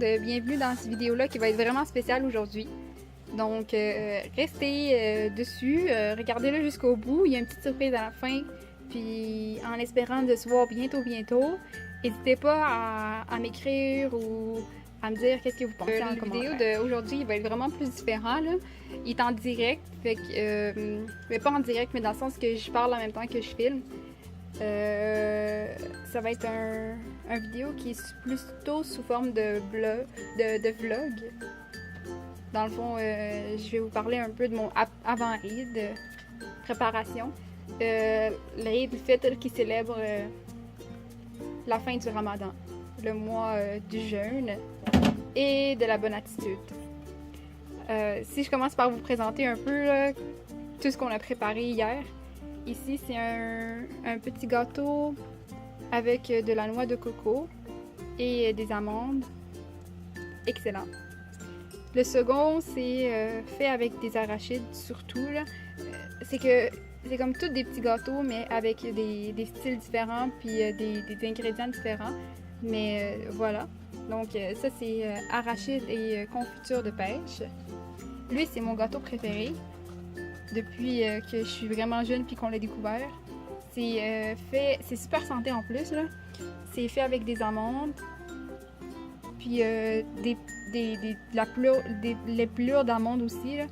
bienvenue dans cette vidéo-là qui va être vraiment spéciale aujourd'hui. Donc, restez dessus, regardez-le jusqu'au bout, il y a une petite surprise à la fin, puis en espérant de se voir bientôt, n'hésitez pas à m'écrire ou à me dire qu'est-ce que vous pensez en commentaire. La vidéo d'aujourd'hui va être vraiment plus différent, là. Il est en direct, fait que, mais pas en direct, mais dans le sens que je parle en même temps que je filme. Ça va être un vidéo qui est plutôt sous forme de vlog. Dans le fond, je vais vous parler un peu de mon avant-Eid, préparation. L'Eid, le fait qui célèbre la fin du Ramadan, le mois du jeûne et de la bonne attitude. Si je commence par vous présenter un peu là, tout ce qu'on a préparé hier. Ici, c'est un petit gâteau avec de la noix de coco et des amandes. Excellent. Le second, c'est fait avec des arachides, surtout. C'est comme tous des petits gâteaux, mais avec des styles différents, puis des ingrédients différents. Mais voilà. Donc, ça, c'est arachides et confiture de pêche. Lui, c'est mon gâteau préféré. Depuis que je suis vraiment jeune puis qu'on l'a découvert. C'est super santé en plus, là. C'est fait avec des amandes, puis les pelures d'amandes aussi, là.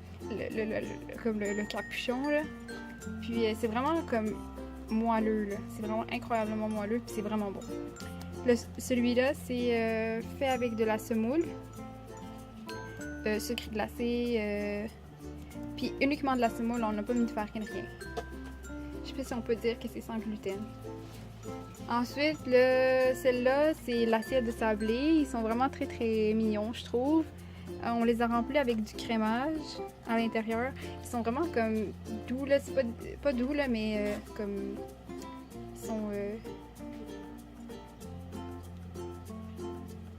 Comme le capuchon, là. Puis c'est vraiment comme moelleux, là. C'est vraiment incroyablement moelleux, puis c'est vraiment bon. Celui-là, c'est fait avec de la semoule, sucre glacé, puis uniquement de la semoule, on n'a pas mis de farine, rien. Je sais pas si on peut dire que c'est sans gluten. Ensuite, celle-là, c'est l'assiette de sablé. Ils sont vraiment très mignons, je trouve. On les a remplis avec du crémage à l'intérieur. Ils sont vraiment comme doux, là. C'est pas doux, là, mais comme... Ils sont...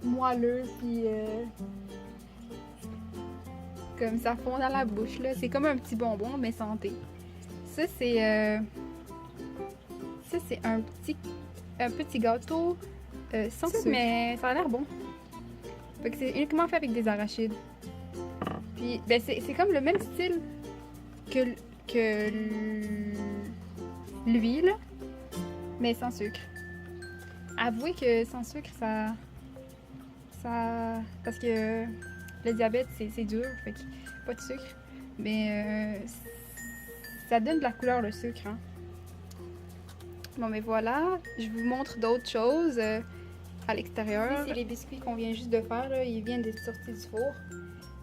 moelleux, puis... comme ça fond dans la bouche, là. C'est comme un petit bonbon, mais santé. Ça, c'est un petit gâteau sans sucre, mais ça a l'air bon. Fait que c'est uniquement fait avec des arachides. Puis, ben, c'est comme le même style que lui, là, mais sans sucre. Avouez que sans sucre, ça... Parce que le diabète, c'est dur, fait que pas de sucre. Mais ça donne de la couleur, le sucre, hein. Bon, mais voilà, je vous montre d'autres choses à l'extérieur. C'est les biscuits qu'on vient juste de faire, là. Ils viennent d'être sortis du four.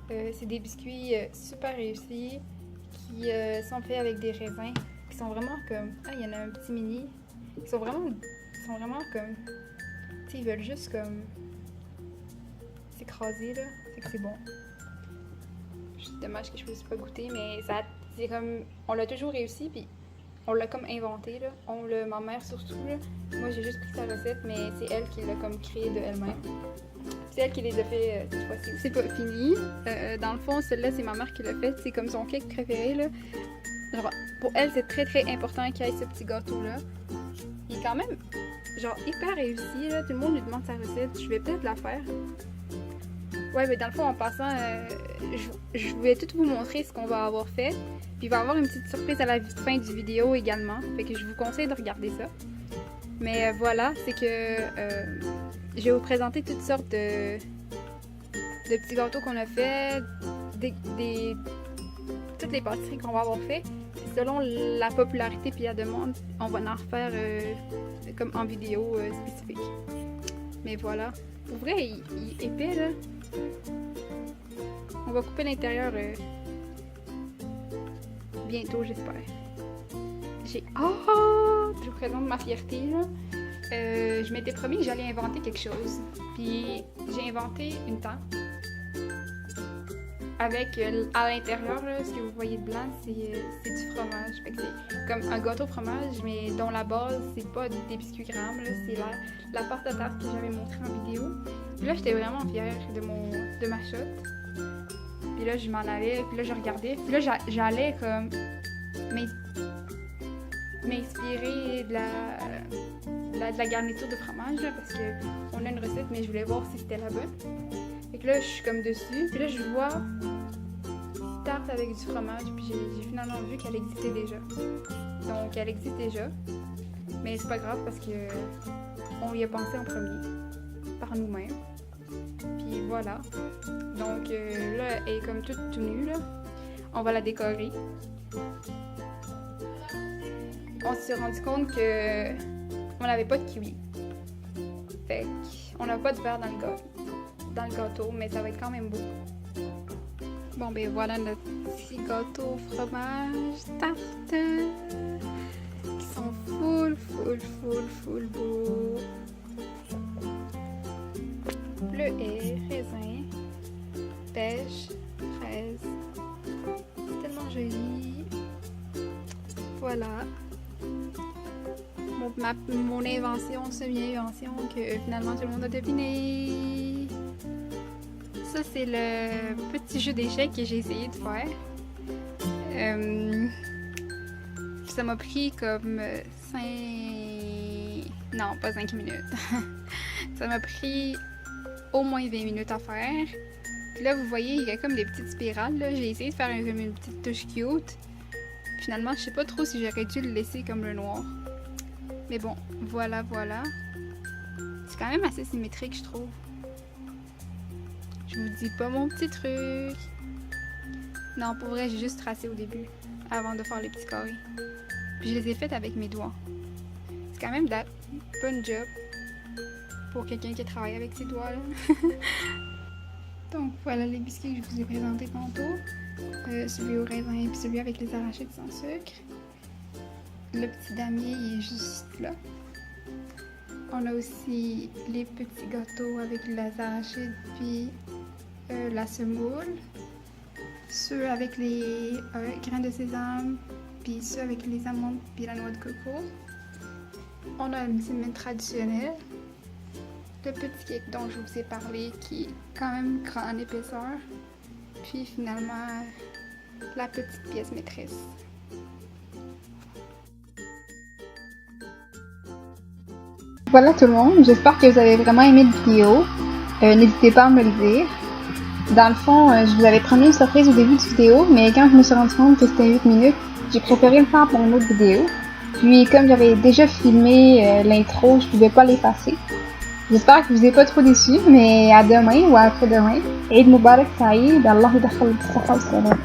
C'est des biscuits super réussis qui sont faits avec des raisins qui sont vraiment comme... Ah, il y en a un petit mini. Ils sont vraiment comme... Tu sais, ils veulent juste comme... s'écraser, là. Fait que c'est bon. C'est dommage que je ne puisse pas goûter, mais c'est comme... On l'a toujours réussi, puis on l'a comme inventé, là. Ma mère surtout, là. Moi, j'ai juste pris sa recette, mais c'est elle qui l'a comme créé de elle-même. C'est elle qui les a fait cette fois-ci. C'est pas fini. Dans le fond, celle-là, c'est ma mère qui l'a faite. C'est comme son cake préféré, là. Genre, pour elle, c'est très important qu'il y ait ce petit gâteau-là. Il est quand même, genre, hyper réussi, là. Tout le monde lui demande sa recette. Je vais peut-être la faire. Ouais, mais dans le fond, en passant, je vais tout vous montrer ce qu'on va avoir fait. Puis il va y avoir une petite surprise à la fin du vidéo également. Fait que je vous conseille de regarder ça. Mais voilà, c'est que je vais vous présenter toutes sortes de petits gâteaux qu'on a fait, toutes les pâtisseries qu'on va avoir fait. Selon la popularité puis la demande, on va en refaire comme en vidéo spécifique. Mais voilà. Pour vrai, il est épais, là. On va couper l'intérieur bientôt, j'espère. Je vous présente ma fierté, là. Je m'étais promis que j'allais inventer quelque chose. Puis j'ai inventé une tarte. Avec à l'intérieur, ce que vous voyez de blanc, c'est du fromage. Fait que c'est comme un gâteau fromage, mais dont la base, c'est pas des biscuits grammes, c'est la pâte à tarte que j'avais montrée en vidéo. Puis là, j'étais vraiment fière de ma shot. Puis là, je m'en allais, puis là, je regardais. Puis là, j'allais comme m'inspirer de la garniture de fromage, là, parce qu'on a une recette, mais je voulais voir si c'était la bonne. Fait que là, je suis comme dessus. Puis là, je vois tarte avec du fromage. Puis j'ai finalement vu qu'elle existait déjà. Donc, elle existe déjà. Mais c'est pas grave parce que on y a pensé en premier. Par nous-mêmes. Puis voilà. Donc là, elle est comme toute nue, là. On va la décorer. On s'est rendu compte que on n'avait pas de kiwi. Fait qu'on n'a pas de verre dans le gâteau, mais ça va être quand même beau. Bon, ben voilà notre petit gâteau au fromage, tarte, qui sont full beaux. Bleuet, raisin, pêche, fraise. C'est tellement joli. Voilà. Mon invention, semi-invention que finalement tout le monde a deviné. Ça, c'est le petit jeu d'échecs que j'ai essayé de faire. Ça m'a pris comme 5... Non, pas 5 minutes. Ça m'a pris au moins 20 minutes à faire. Puis là, vous voyez, il y a comme des petites spirales. Là. J'ai essayé de faire une petite touche cute. Finalement, je sais pas trop si j'aurais dû le laisser comme le noir. Mais bon, voilà. C'est quand même assez symétrique, je trouve. Je vous dis pas mon petit truc. Non, pour vrai, j'ai juste tracé au début, avant de faire les petits carrés. Puis je les ai faites avec mes doigts. C'est quand même de la bonne job pour quelqu'un qui travaille avec ses doigts, là. Donc voilà les biscuits que je vous ai présentés tantôt. Celui au raisin et celui avec les arachides sans sucre. Le petit damier il est juste là. On a aussi les petits gâteaux avec les arachides puis la semoule. Ceux avec les grains de sésame puis ceux avec les amandes puis la noix de coco. On a une semaine traditionnelle. Le petit cake dont je vous ai parlé qui est quand même grand en épaisseur. Puis finalement, la petite pièce maîtresse. Voilà tout le monde, j'espère que vous avez vraiment aimé la vidéo. N'hésitez pas à me le dire. Dans le fond, je vous avais promis une surprise au début de la vidéo, mais quand je me suis rendu compte que c'était 8 minutes, j'ai préféré le faire pour une autre vidéo. Puis comme j'avais déjà filmé l'intro, je pouvais pas l'effacer. J'espère que vous n'êtes pas trop déçus, mais à demain ou à après-demain. Eid Mubarak Saïd, Allah ydakhal bis-saha wa salam.